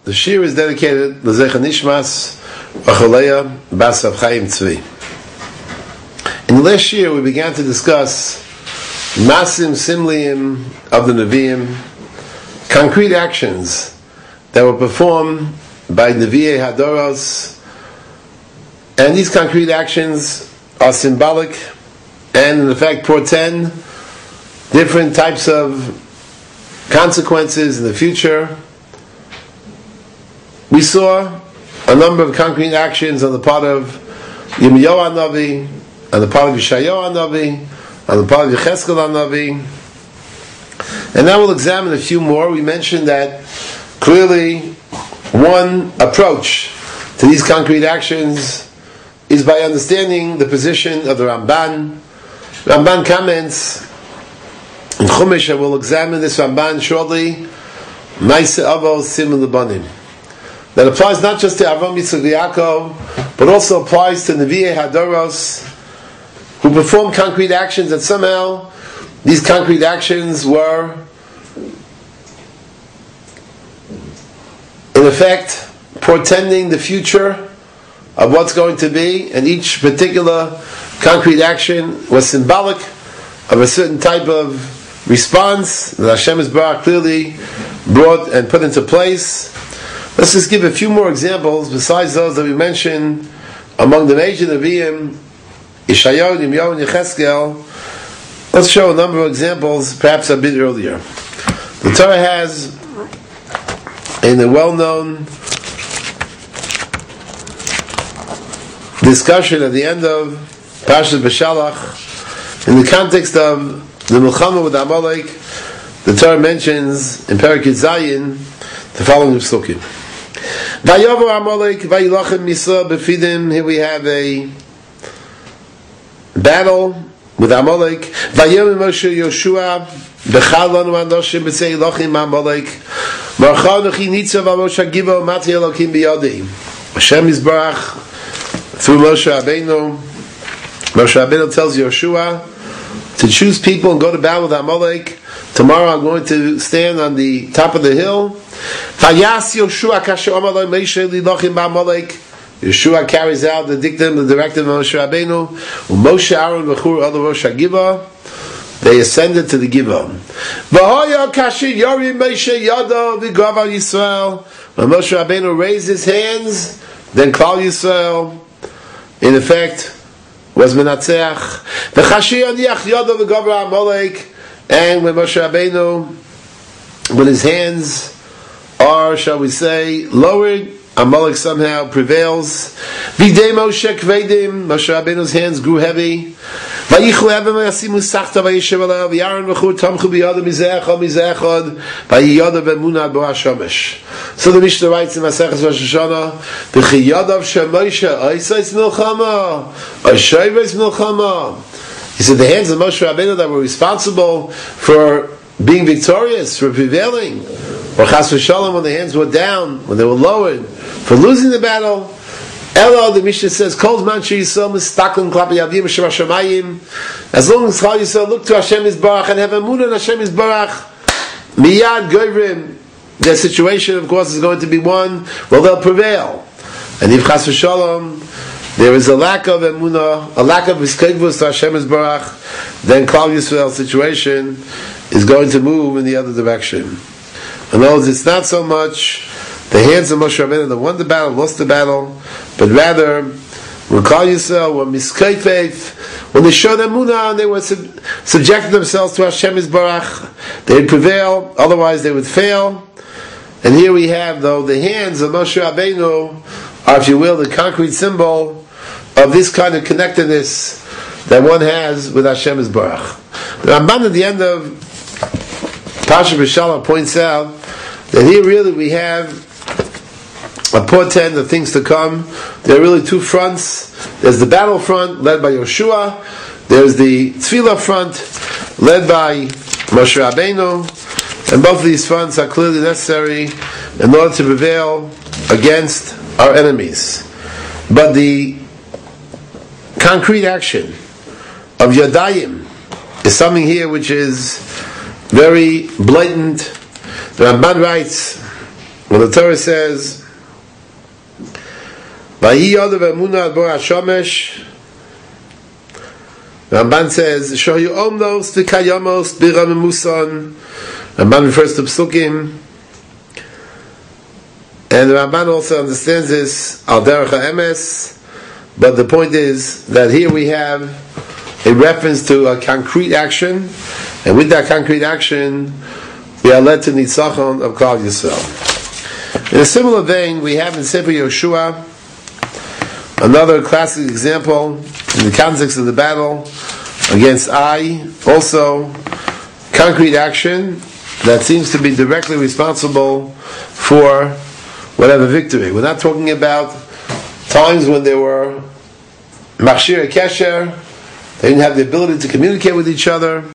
The shir is dedicated to Zecha Nishmas Acholeya Bas Rav Chaim Tzvi. In the last shir, we began to discuss Masim Simliim of the Nevi'im, concrete actions that were performed by Nevi'ei Hadoros, and these concrete actions are symbolic and in effect portend different types of consequences in the future. We saw a number of concrete actions on the part of Yirmiyahu Hanavi, on the part of Yeshayahu Hanavi, on the part of Yecheskel Hanavi, and now we'll examine a few more. We mentioned that clearly one approach to these concrete actions is by understanding the position of the Ramban. Ramban comments in Chumash, and we'll examine this Ramban shortly, Maaseh Avos Siman Lebanim. That applies not just to Avram, Yitzchak, Yaakov, but also applies to Nevi'ei Hadoros, who performed concrete actions that somehow these concrete actions were in effect portending the future of what's going to be, and each particular concrete action was symbolic of a certain type of response that Hashem Yisbarach clearly brought and put into place. Let's just give a few more examples besides those that we mentioned among the major Nevi'im, Yeshayahu, Yirmiyahu, and Yecheskel. Let's show a number of examples, perhaps a bit earlier. The Torah has, in the well-known discussion at the end of Parashat Beshalach, in the context of the Milchama with Amalek, the Torah mentions in Perek Zayin the following psukim. Vayover Amalek vayilachem Misra befidim. Here we have a battle with Amalek. Vayom Moshe Yoshua bechal lanu anoshim b'tzei ilachim Amalek. Marcha nochi nitzav Moshe Givo mati Elokim biyadi. Hashem Yisbarach through Moshe Rabbeinu tells Yoshua to choose people and go to battle with Amalek. Tomorrow I'm going to stand on the top of the hill. Yeshua carries out the dictum, the directive of Moshe Rabbeinu. Moshe Aaron Bechur Ado Rosh HaGiva. They ascended to the Giva. When Moshe Rabbeinu raised his hands, then Klal Yisrael, in effect, was Menatzeach. And when Moshe Rabbeinu, when his hands are, shall we say, lowered, Amalek somehow prevails. Videi Moshe kvedim, Moshe Rabbeinu's hands grew heavy. Vayichu evim vayasimu sachta vayishev alav, Yaron v'chur tamchu biyada mizechad mizechad, vayiyada v'emunah bo hashomesh. So the Mishnah writes in Maseches Rosh Hashanah, v'chiyadav shemoshe oisais milchama, oishayves milchama. He said the hands of Moshe Rabbeinu that were responsible for being victorious, for prevailing, or chas v'shalom when the hands were down, when they were lowered, for losing the battle. Elo, the Mishnah says, Kol zman she'yisrael mistaklin klapi avim she'mashamayim. As long as Chal Yisrael look to Hashem Yisbarach and have emunah in Hashem Yisbarach, miyad goyrim, their situation, of course, is going to be one, well, they'll prevail. And if chas v'shalom there is a lack of emunah, a lack of hiskevus to Hashem Yisbarach, then Klal Yisrael's situation is going to move in the other direction. In other words, it's not so much the hands of Moshe Rabbeinu that won the battle, lost the battle, but rather when Klal Yisrael were miskayfeif, when they showed emunah and they were subjected themselves to Hashem Yisbarach, they would prevail, otherwise they would fail. And here we have, though, the hands of Moshe Rabbeinu are, if you will, the concrete symbol of this kind of connectedness that one has with Hashem Yisbarach. The Ramban at the end of Parashat Beshalach points out that here really we have a portent of things to come. There are really two fronts. There's the battle front led by Yoshua. There's the Tefillah front led by Moshe Rabbeinu. And both of these fronts are clearly necessary in order to prevail against our enemies. But the concrete action of Yadayim is something here which is very blatant. The Ramban writes when the Torah says, "Vayi yodav emunah bo hashomesh," Ramban says, "Shoyu omnos v'kayamos biram emuson." Ramban refers to psukim, and the Ramban also understands this al derech ha'emes. But the point is that here we have a reference to a concrete action, and with that concrete action, we are led to nitzachon of Klal Yisrael. In a similar vein, we have in Sefer Yoshua another classic example in the context of the battle against Ai, also concrete action that seems to be directly responsible for whatever victory. We're not talking about times when there were machshir kesher, they didn't have the ability to communicate with each other.